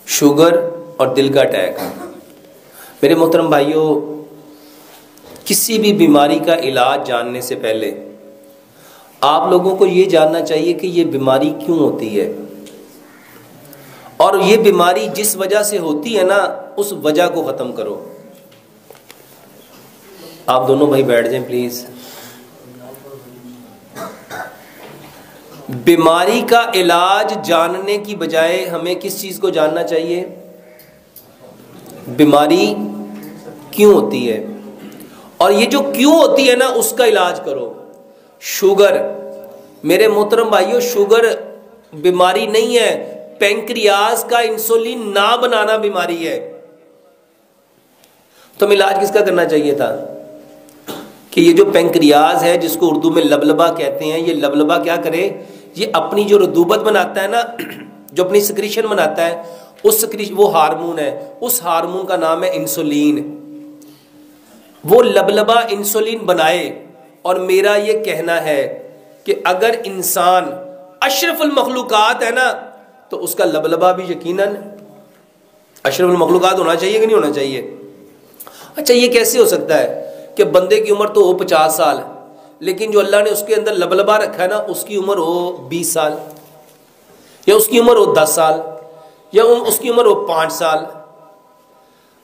Sugar اور دل کا اٹیک۔ میرے محترم بھائیوں، کسی بھی بیماری کا علاج جاننے سے پہلے آپ لوگوں کو یہ جاننا چاہیے کہ یہ بیماری کیوں ہوتی ہے، اور یہ بیماری جس وجہ سے ہوتی ہے نا اس وجہ کو ختم کرو۔ آپ دونوں بھائی بیٹھ جائیں پلیز۔ بیماری کا علاج جاننے کی بجائے ہمیں کس چیز کو جاننا چاہیے؟ بیماری کیوں ہوتی ہے، اور یہ جو کیوں ہوتی ہے نا اس کا علاج کرو۔ شوگر، میرے محترم بھائیوں، شوگر بیماری نہیں ہے، پینکریاس کا انسولین نہ بنانا بیماری ہے۔ تو علاج کس کا کرنا چاہیے تھا کہ یہ جو پینکریاس ہے جس کو اردو میں لبلبا کہتے ہیں، یہ لبلبا کیا کرے؟ یہ اپنی جو رطوبت بناتا ہے نا، جو اپنی سکریشن بناتا ہے، اس سکریشن، وہ ہارمون ہے، اس ہارمون کا نام ہے انسولین۔ وہ لبلبا انسولین بنائے، اور میرا یہ کہنا ہے کہ اگر انسان اشرف المخلوقات ہے نا تو اس کا لبلبا بھی یقیناً اشرف المخلوقات ہونا چاہیے کہ نہیں ہونا چاہیے؟ اچھا، یہ کیسے ہو سکتا ہے کہ بندے کی عمر تو ہو 50 سال، لیکن جو اللہ نے اس کے اندر لبلبا رکھا ہے نا اس کی عمر ہو 20 سال، یا اس کی عمر ہو 10 سال، یا اس کی عمر ہو 5 سال؟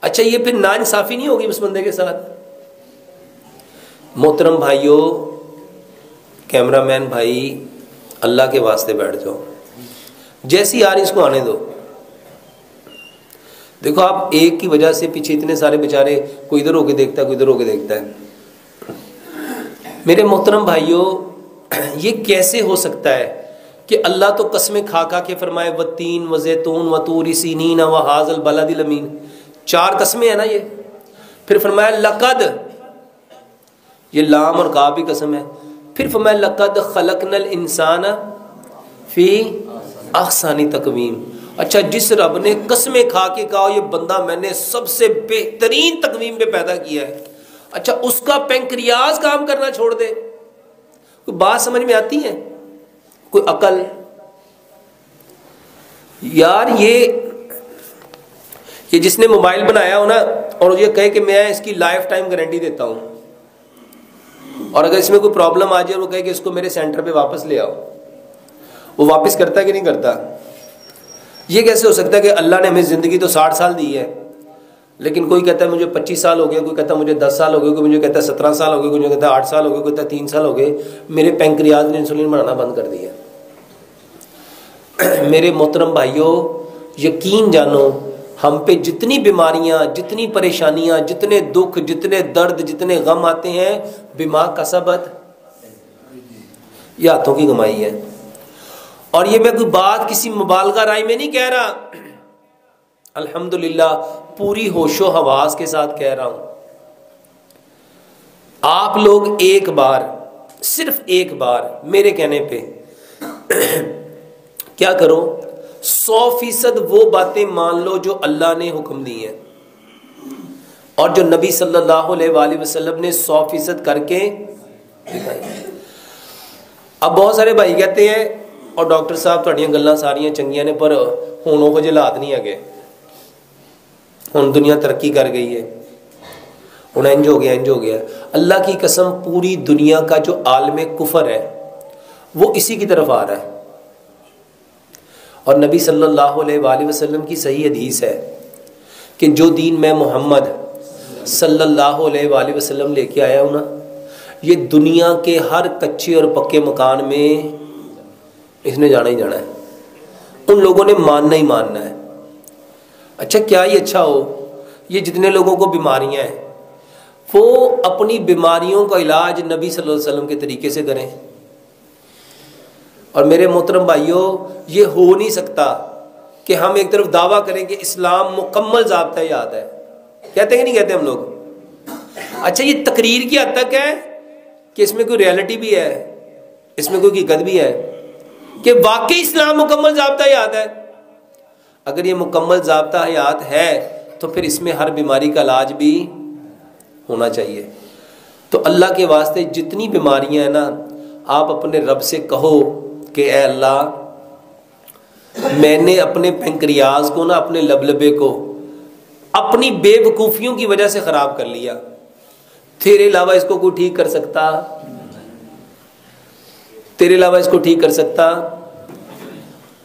اچھا، یہ پھر ناانصافی نہیں ہوگی اس بندے کے ساتھ؟ محترم بھائیوں، کیمرہ مین بھائی، اللہ کے واسطے بیٹھ جاؤ، جیسی آ رہی اس کو آنے دو۔ دیکھو، آپ ایک کی وجہ سے پیچھے اتنے سارے بیچارے، کوئی ادھر ہو کے دیکھتا ہے، کوئی ادھر ہو کے دیکھتا ہے۔ میرے محترم بھائیوں، یہ کیسے ہو سکتا ہے کہ اللہ تو قسمیں کھا کھا کے فرمائے والتین وزیتون وطور سینین وہذا البلد الامین، 4 قسمیں ہیں نا یہ، پھر فرمایا لقد، یہ لام اور کاف بھی قسم ہے، پھر فرمایا لقد خلقنا الانسان فی احسن تقویم۔ اچھا، جس رب نے قسمیں کھا کے کہا یہ بندہ میں نے سب سے بہترین تقویم پہ پیدا کیا ہے، اچھا اس کا پینکریاس کام کرنا چھوڑ دے؟ کوئی بات سمجھ میں آتی ہے؟ کوئی عقل؟ یار یہ جس نے موبائل بنایا ہو نا اور یہ کہے کہ میں اس کی لائف ٹائم گارنٹی دیتا ہوں، اور اگر اس میں کوئی پرابلم آ جائے اور وہ کہے کہ اس کو میرے سینٹر پہ واپس لے آؤ، وہ واپس کرتا ہے کہ نہیں کرتا؟ یہ کیسے ہو سکتا ہے کہ اللہ نے ہمیں زندگی تو 60 سال دی ہے، لیکن کوئی کہتا ہے مجھے 25 سال ہو گئے، کوئی کہتا ہے مجھے 10 سال ہو گئے، کوئی مجھے کہتا ہے 17 سال ہو گئے، کوئی کہتا ہے 8 سال ہو گئے، کوئی کہتا ہے 3 سال ہو گئے، میرے پینکریاس نے انسولین بنانا بند کر دیا۔ میرے محترم بھائیوں، یقین جانو، ہم پہ جتنی بیماریاں، جتنی پریشانیاں، جتنے دکھ، جتنے درد، جتنے غم آتے ہیں، بما کسبت، یہ ہاتھوں کی کمائی ہے۔ اور یہ میں کوئی بات کسی مبالغہ رائے میں نہیں کہہ رہا، الحمدللہ پوری ہوش و حواس کے ساتھ کہہ رہا ہوں۔ آپ لوگ ایک بار، صرف ایک بار میرے کہنے پہ کیا کرو، 100% وہ باتیں مان لو جو اللہ نے حکم دی ہیں، اور جو نبی صلی اللہ علیہ وآلہ وسلم نے 100% کر کے دکھائی۔ اب بہت سارے بھائی کہتے ہیں اور ڈاکٹر صاحب تھوڑیاں گلاں ساریاں چنگیاں نے، پر ہن وہ حالات نہیں ہے، ہن دنیا ترقی کر گئی ہے، ہن انج ہو گیا، انج ہو گیا۔ اللہ کی قسم، پوری دنیا کا جو عالم کفر ہے وہ اسی کی طرف آ رہا ہے، اور نبی صلی اللہ علیہ وآلہ وسلم کی صحیح حدیث ہے کہ جو دین میں محمد صلی اللہ علیہ وآلہ وسلم لے کے آیا ہوں نا، یہ دنیا کے ہر کچے اور پکے مکان میں اس نے جانا ہی جانا ہے، ان لوگوں نے ماننا ہی ماننا ہے۔ اچھا، کیا یہ اچھا ہو یہ جتنے لوگوں کو بیماریاں ہیں وہ اپنی بیماریوں کا علاج نبی صلی اللہ علیہ وسلم کے طریقے سے کریں؟ اور میرے محترم بھائیوں، یہ ہو نہیں سکتا کہ ہم ایک طرف دعویٰ کریں کہ اسلام مکمل ضابطہ یاد ہے، کہتے ہیں کہ نہیں کہتے ہم لوگ؟ اچھا، یہ تقریر کی حد تک ہے کہ اس میں کوئی ریالٹی بھی ہے، اس میں کوئی حقیقت بھی ہے کہ واقعی اسلام مکمل ضابطہ حیات ہے؟ اگر یہ مکمل ضابطہ حیات ہے تو پھر اس میں ہر بیماری کا علاج بھی ہونا چاہیے۔ تو اللہ کے واسطے جتنی بیماریاں ہیں نا، آپ اپنے رب سے کہو کہ اے اللہ میں نے اپنے پنکریاز کو نا، اپنے لبلبے کو اپنی بے وقوفیوں کی وجہ سے خراب کر لیا، تیرے علاوہ اس کو کوئی ٹھیک کر سکتا؟ تیرے علاوہ اس کو ٹھیک کر سکتا؟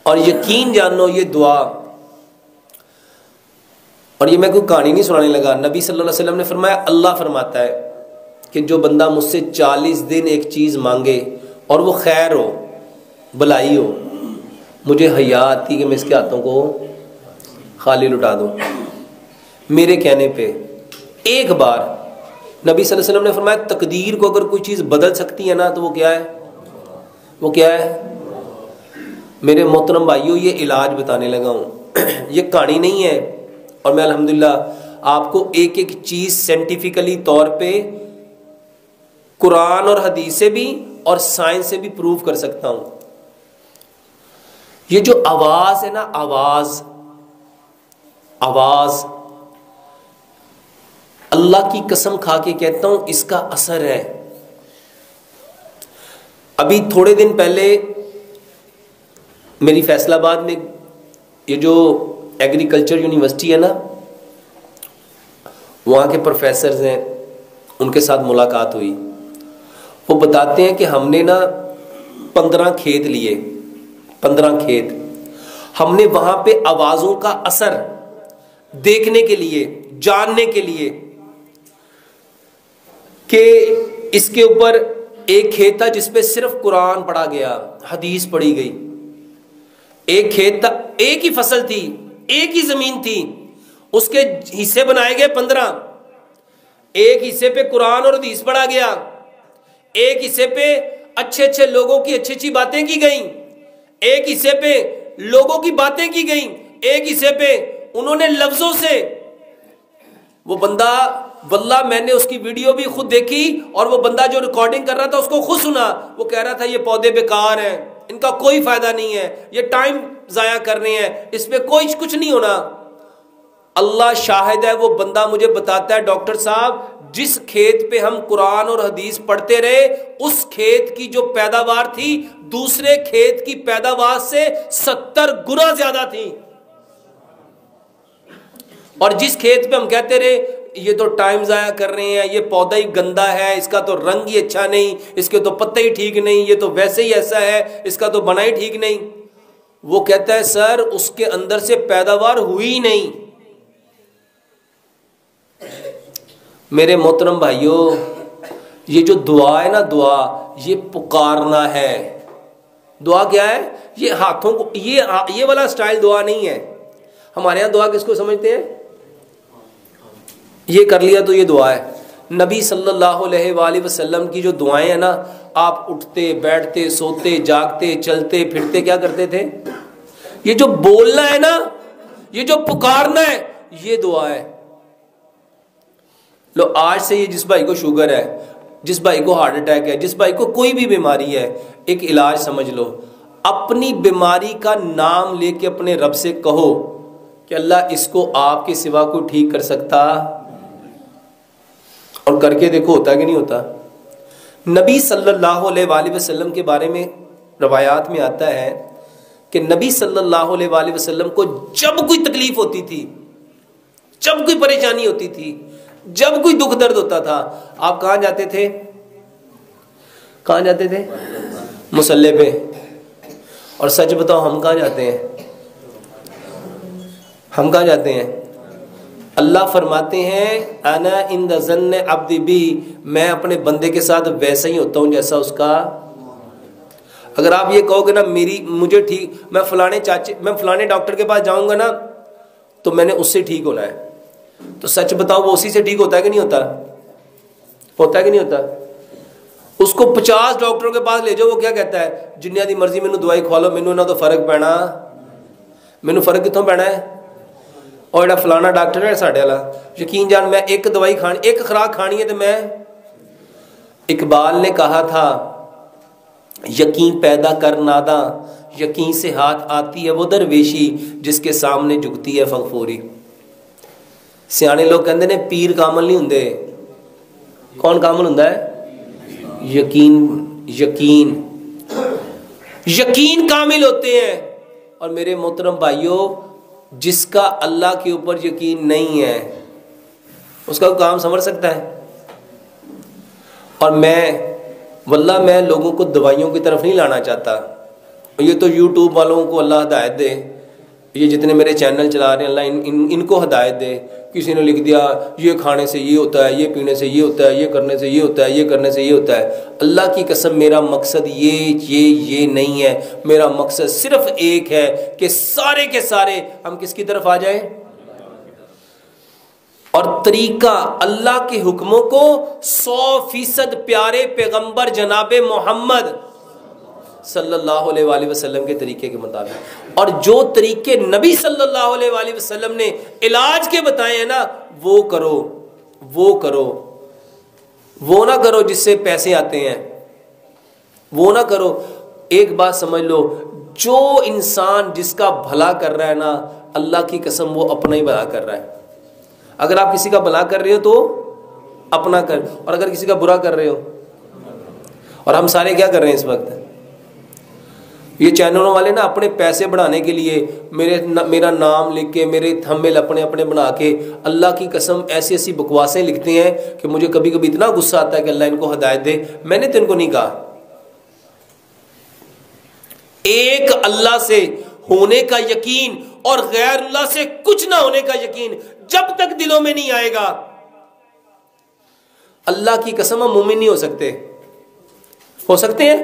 اور یقین جانو یہ دعا، اور یہ میں کوئی کہانی نہیں سنانے لگا، نبی صلی اللہ علیہ وسلم نے فرمایا، اللہ فرماتا ہے کہ جو بندہ مجھ سے 40 دن ایک چیز مانگے اور وہ خیر ہو، بلائی ہو، مجھے حیا آتی کہ میں اس کے ہاتھوں کو خالی لٹا دوں، میرے کہنے پہ ایک بار۔ نبی صلی اللہ علیہ وسلم نے فرمایا تقدیر کو اگر کوئی چیز بدل سکتی ہے نا تو وہ کیا ہے؟ وہ کیا ہے؟ میرے محترم بھائیوں، یہ علاج بتانے لگا ہوں، یہ کہانی نہیں ہے، اور میں الحمدللہ آپ کو ایک ایک چیز سائنٹیفکلی طور پہ قرآن اور حدیث سے بھی اور سائنس سے بھی پروف کر سکتا ہوں۔ یہ جو آواز ہے نا، آواز اللہ کی قسم کھا کے کہتا ہوں اس کا اثر ہے۔ ابھی تھوڑے دن پہلے میری فیصل آباد میں یہ جو ایگریکلچر یونیورسٹی ہے نا، وہاں کے پروفیسرز ہیں، ان کے ساتھ ملاقات ہوئی۔ وہ بتاتے ہیں کہ ہم نے نا 15 کھیت لیے، 15 کھیت، ہم نے وہاں پہ آوازوں کا اثر دیکھنے کے لیے، جاننے کے لیے کہ اس کے اوپر ایک کھیت تھا جس پہ صرف قرآن پڑھا گیا، حدیث پڑھی گئی، ایک کھیت تھا، ایک ہی فصل تھی، ایک ہی زمین تھی، اس کے حصے بنائے گئے 15، ایک حصے پہ قرآن اور حدیث پڑھا گیا، ایک حصے پہ اچھے اچھے لوگوں کی اچھی اچھی باتیں کی گئیں، ایک حصے پہ لوگوں کی باتیں کی گئیں، ایک حصے پہ انہوں نے لفظوں سے، وہ بندہ واللہ میں نے اس کی ویڈیو بھی خود دیکھی، اور وہ بندہ جو ریکارڈنگ کر رہا تھا اس کو خود سنا، وہ کہہ رہا تھا یہ پودے بیکار ہیں، ان کا کوئی فائدہ نہیں ہے، یہ ٹائم ضائع کر رہے ہیں، اس پہ کوئی کچھ نہیں ہونا۔ اللہ شاہد ہے، وہ بندہ مجھے بتاتا ہے ڈاکٹر صاحب جس کھیت پہ ہم قرآن اور حدیث پڑھتے رہے، اس کھیت کی جو پیداوار تھی دوسرے کھیت کی پیداوار سے 70 گنا زیادہ تھی، اور جس کھیت پہ ہم کہتے رہے یہ تو ٹائم ضائع کر رہے ہیں، یہ پودا ہی گندا ہے، اس کا تو رنگ ہی اچھا نہیں، اس کے تو پتے ہی ٹھیک نہیں، یہ تو ویسے ہی ایسا ہے، اس کا تو بنا ہی ٹھیک نہیں، وہ کہتا ہے سر اس کے اندر سے پیداوار ہوئی ہی نہیں۔ میرے محترم بھائیوں، یہ جو دعا ہے نا، دعا یہ پکارنا ہے۔ دعا کیا ہے؟ یہ ہاتھوں کو، یہ والا سٹائل دعا نہیں ہے۔ ہمارے ہاں دعا کس کو سمجھتے ہیں؟ یہ کر لیا تو یہ دعا ہے۔ نبی صلی اللہ علیہ وآلہ وسلم کی جو دعائیں ہیں نا، آپ اٹھتے بیٹھتے سوتے جاگتے چلتے پھرتے کیا کرتے تھے؟ یہ جو بولنا ہے نا، یہ جو پکارنا ہے، یہ دعا ہے۔ لو آج سے یہ جس بھائی کو شوگر ہے، جس بھائی کو ہارٹ اٹیک ہے، جس بھائی کو کوئی بھی بیماری ہے، ایک علاج سمجھ لو، اپنی بیماری کا نام لے کے اپنے رب سے کہو کہ اللہ اس کو آپ کے سوا کوئی ٹھیک کر سکتا؟ اور کر کے دیکھو ہوتا کہ نہیں ہوتا۔ نبی صلی اللہ علیہ وآلہ وسلم کے بارے میں روایات میں آتا ہے کہ نبی صلی اللہ علیہ وآلہ وسلم کو جب کوئی تکلیف ہوتی تھی، جب کوئی پریشانی ہوتی تھی، جب کوئی دکھ درد ہوتا تھا، آپ کہاں جاتے تھے؟ کہاں جاتے تھے؟ مصلی پہ۔ اور سچ بتاؤ ہم کہاں جاتے ہیں؟ ہم کہاں جاتے ہیں؟ اللہ فرماتے ہیں انا عند ظن عبدی بی، میں اپنے بندے کے ساتھ ویسا ہی ہوتا ہوں جیسا اس کا۔ اگر آپ یہ کہو گے نا مجھے ٹھیک، میں فلانے ڈاکٹر کے پاس جاؤں گا نا تو میں نے اس سے ٹھیک ہونا ہے، تو سچ بتاؤ وہ اسی سے ٹھیک ہوتا ہے کہ نہیں ہوتا؟ ہوتا ہے کہ نہیں ہوتا؟ اس کو 50 ڈاکٹروں کے پاس لے جاؤ، وہ کیا کہتا ہے؟ جنیاں دی مرضی مینوں دوائی کھوا لو، مینوں نہ تو فرق پینا، مینوں فرق کتوں پینا ہے؟ اور جڑا فلانا ڈاکٹر ہے ساڈے والا، یقین جان میں ایک دوائی کھانی، ایک خوراک کھانی ہے تو میں، اقبال نے کہا تھا یقین پیدا کر ناداں، یقین سے ہاتھ آتی ہے وہ درویشی جس کے سامنے جھکتی ہے فغفوری۔ سیانے لوگ کہندے نے پیر کامل نہیں ہوندے، کون کامل ہوندا ہے؟ یقین کامل ہوتے ہیں۔ اور میرے محترم بھائیوں جس کا اللہ کے اوپر یقین نہیں ہے اس کا کام سنور سکتا ہے؟ اور واللہ میں لوگوں کو دوائیوں کی طرف نہیں لانا چاہتا. یہ تو یوٹیوب والوں کو اللہ ہدایت دے, یہ جتنے میرے چینل چلا رہے ہیں اللہ ان کو ہدایت دے. کسی نے لکھ دیا یہ کھانے سے یہ ہوتا ہے, یہ پینے سے یہ ہوتا ہے, یہ کرنے سے یہ ہوتا ہے, یہ کرنے سے یہ ہوتا ہے. اللہ کی قسم میرا مقصد یہ نہیں ہے. میرا مقصد صرف ایک ہے کہ سارے کے سارے ہم کس کی طرف آ جائیں, اور طریقہ اللہ کے حکموں کو 100% پیارے پیغمبر جناب محمد صلی اللہ علیہ وآلہ وسلم کے طریقے کے مطابق. اور جو طریقے نبی صلی اللہ علیہ وآلہ وسلم نے علاج کے بتائے ہیں نا وہ کرو, وہ نہ کرو جس سے پیسے آتے ہیں, وہ نہ کرو. ایک بات سمجھ لو, جو انسان جس کا بھلا کر رہا ہے نا اللہ کی قسم وہ اپنا ہی بھلا کر رہا ہے. اگر آپ کسی کا بھلا کر رہے ہو تو اپنا کر, اور اگر کسی کا برا کر رہے ہو, اور ہم سارے کیا کر رہے ہیں اس وقت, یہ چینلوں والے نا اپنے پیسے بڑھانے کے لیے میرا نام لکھ کے میرے تھمبنیل اپنے بنا کے اللہ کی قسم ایسی بکواسیں لکھتے ہیں کہ مجھے کبھی کبھی اتنا غصہ آتا ہے کہ اللہ ان کو ہدایت دے. میں نے تو ان کو نہیں کہا. ایک اللہ سے ہونے کا یقین اور غیر اللہ سے کچھ نہ ہونے کا یقین جب تک دلوں میں نہیں آئے گا اللہ کی قسم ہم مومن نہیں ہو سکتے. ہو سکتے ہیں؟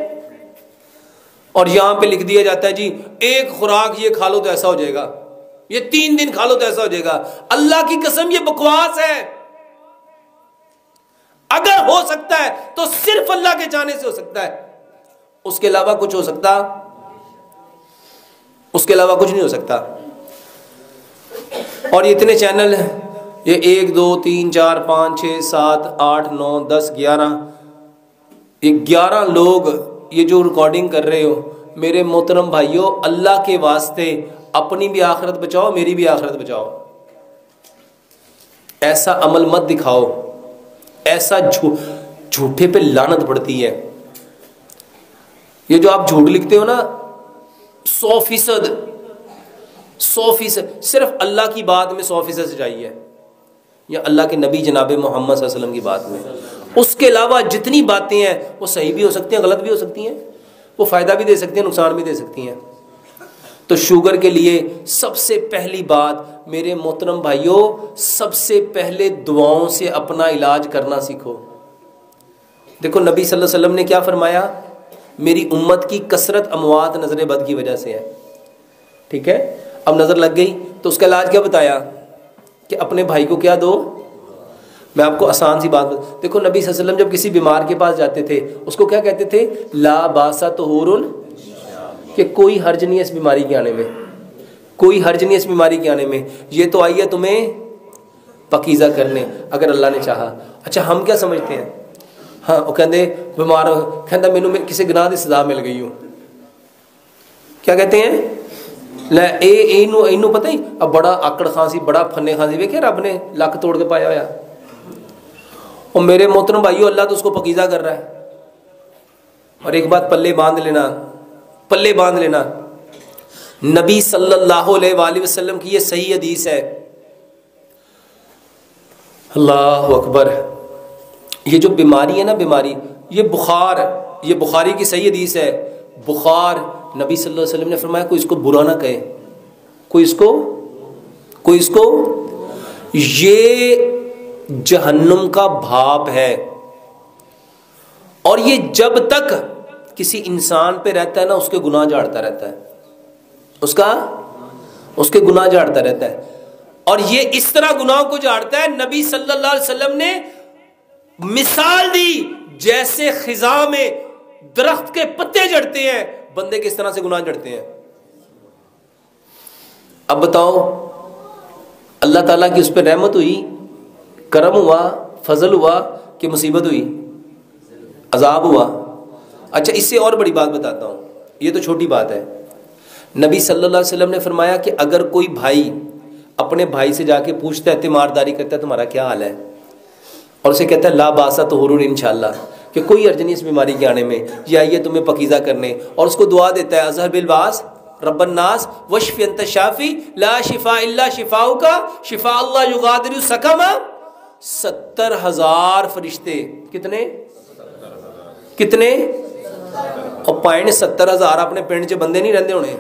اور یہاں پہ لکھ دیا جاتا ہے جی ایک خوراک یہ کھا لو تو ایسا ہو جائے گا, یہ 3 دن کھا لو تو ایسا ہو جائے گا. اللہ کی قسم یہ بکواس ہے. اگر ہو سکتا ہے تو صرف اللہ کے جانے سے ہو سکتا ہے, اس کے علاوہ کچھ ہو سکتا, اس کے علاوہ کچھ نہیں ہو سکتا. اور یہ اتنے چینل ہیں, یہ 1 2 3 4 5 6 7 8 9 10 11 یہ 11 لوگ یہ جو ریکارڈنگ کر رہے ہو میرے محترم بھائیوں اللہ کے واسطے اپنی بھی آخرت بچاؤ, میری بھی آخرت بچاؤ. ایسا عمل مت دکھاؤ, ایسا جھوٹے پہ لعنت پڑتی ہے. یہ جو آپ جھوٹ لکھتے ہو نا 100% صرف اللہ کی بات میں 100% سچائی ہے, یا اللہ کے نبی جناب محمد صلی اللہ علیہ وسلم کی بات میں. اس کے علاوہ جتنی باتیں ہیں وہ صحیح بھی ہو سکتی ہیں, غلط بھی ہو سکتی ہیں, وہ فائدہ بھی دے سکتی ہیں, نقصان بھی دے سکتی ہیں. تو شوگر کے لیے سب سے پہلی بات میرے محترم بھائیوں, سب سے پہلے دعاؤں سے اپنا علاج کرنا سیکھو. دیکھو نبی صلی اللہ علیہ وسلم نے کیا فرمایا, میری امت کی کثرت اموات نظر بد کی وجہ سے ہے. ٹھیک ہے, اب نظر لگ گئی تو اس کا علاج کیا بتایا کہ اپنے بھائی کو کیا دو. میں آپ کو آسان سی بات دیکھو, نبی صلی اللہ علیہ وسلم جب کسی بیمار کے پاس جاتے تھے اس کو کیا کہتے تھے, لا باسا طہور, کہ کوئی حرج نہیں ہے اس بیماری کے آنے میں, کوئی حرج نہیں ہے اس بیماری کے آنے میں, یہ تو آئی ہے تمہیں پاکیزہ کرنے اگر اللہ نے چاہا. اچھا ہم کیا سمجھتے ہیں, ہاں وہ کہتے بیمار کہتا مینوں کسی گناہ کی سزا مل گئی ہوں. کیا کہتے ہیں, لے اینو پتہ ہی اب بڑا آکڑ خاں سی, بڑا پھنے خاں سی, ویکھے رب نے لک توڑ کے پایا ہوا. اور میرے محترم بھائیو اللہ تو اس کو پاکیزہ کر رہا ہے. اور ایک بات پلے باندھ لینا, نبی صلی اللہ علیہ وآلہ وسلم کی یہ صحیح حدیث ہے. اللہ اکبر. یہ جو بیماری ہے نا, بیماری یہ بخار, یہ بخاری کی صحیح حدیث ہے. بخار نبی صلی اللہ علیہ وسلم نے فرمایا کوئی اس کو برا نہ کہے, کوئی اس کو یہ جہنم کا بھاپ ہے. اور یہ جب تک کسی انسان پہ رہتا ہے نا اس کے گناہ جھاڑتا رہتا ہے, اس کے گناہ جھاڑتا رہتا ہے. اور یہ اس طرح گناہوں کو جھاڑتا ہے, نبی صلی اللہ علیہ وسلم نے مثال دی جیسے خزاں میں درخت کے پتے جھڑتے ہیں, بندے کس طرح سے گناہ جھڑتے ہیں. اب بتاؤ اللہ تعالیٰ کی اس پہ رحمت ہوئی, کرم ہوا, فضل ہوا کہ مصیبت ہوئی, عذاب ہوا. اچھا اس سے اور بڑی بات بتاتا ہوں, یہ تو چھوٹی بات ہے. نبی صلی اللہ علیہ وسلم نے فرمایا کہ اگر کوئی بھائی اپنے بھائی سے جا کے پوچھتا ہے, تیمارداری کرتا ہے تمہارا کیا حال ہے, اور اسے کہتا ہے لا باسا طہور انشاءاللہ, کہ کوئی حرج نہیں اس بیماری کے آنے میں, یہ آئیے تمہیں پاکیزہ کرنے, اور اس کو دعا دیتا ہے اظہر بالباس رب الناس واشف انت شافی لا شفاء الا شفاؤک شفاء اللہ یغادر سقما. 70,000 فرشتے. کتنے اور پائن 70,000 اپنے پنڈ چ بندے نہیں رہندے ہونے.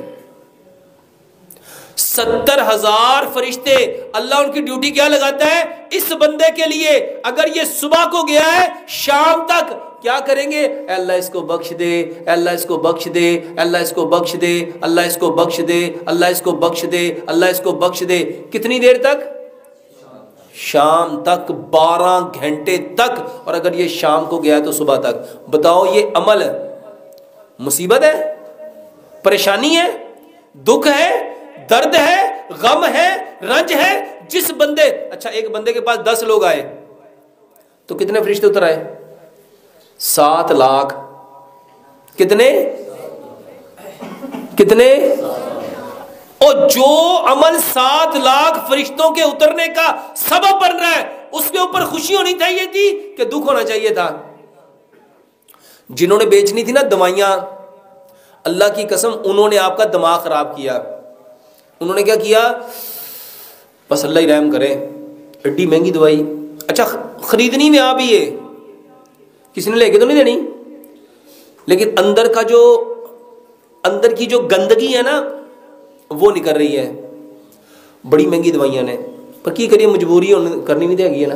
70,000 فرشتے. اللہ ان کی ڈیوٹی کیا لگاتا ہے اس بندے کے لیے؟ اگر یہ صبح کو گیا ہے شام تک کیا کریں گے؟ اے اللہ اس کو بخش دے، اے اللہ اس کو بخش دے، اللہ اس کو بخش دے، اللہ اس کو بخش دے، اللہ اس کو بخش دے، اللہ اس کو بخش دے. کتنی دیر تک؟ شام تک. 12 گھنٹے تک. اور اگر یہ شام کو گیا ہے تو صبح تک. بتاؤ یہ عمل مصیبت ہے، پریشانی ہے، دکھ ہے، درد ہے، غم ہے، رنج ہے. جس بندے اچھا ایک بندے کے پاس 10 لوگ آئے تو کتنے فرشتے اتر آئے؟ 7 لاکھ. کتنے؟ اور جو عمل 7 لاکھ فرشتوں کے اترنے کا سبب بن رہا ہے اس کے اوپر خوشی ہونی چاہیے تھی کہ دکھ ہونا چاہیے تھا؟ جنہوں نے بیچنی تھی نا دوائیاں، اللہ کی قسم انہوں نے آپ کا دماغ خراب کیا. انہوں نے کیا کیا؟ بس اللہ ہی رحم کرے، ایڈی مہنگی دوائی. اچھا خریدنی میں آپ ہی ہے، کسی نے لے کے تو نہیں دینی، لیکن اندر کی جو گندگی ہے نا وہ نکل رہی ہے. بڑی مہنگی دوائیاں نے، پر کی کریے مجبوری کرنی بھی دے گی نا.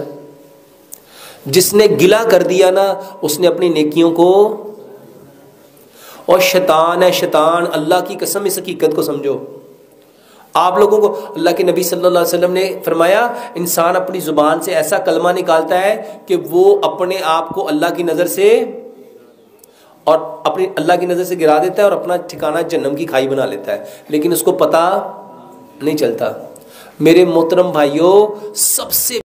جس نے گلا کر دیا نا اس نے اپنی نیکیوں کو. اور شیطان ہے شیطان. اللہ کی قسم اس حقیقت کو سمجھو. آپ لوگوں کو اللہ کے نبی صلی اللہ علیہ وسلم نے فرمایا انسان اپنی زبان سے ایسا کلمہ نکالتا ہے کہ وہ اپنے آپ کو اللہ کی نظر سے اور اپنی اللہ کی نظر سے گرا دیتا ہے اور اپنا ٹھکانہ جہنم کی کھائی بنا لیتا ہے، لیکن اس کو پتہ نہیں چلتا. میرے محترم بھائیوں، سب سے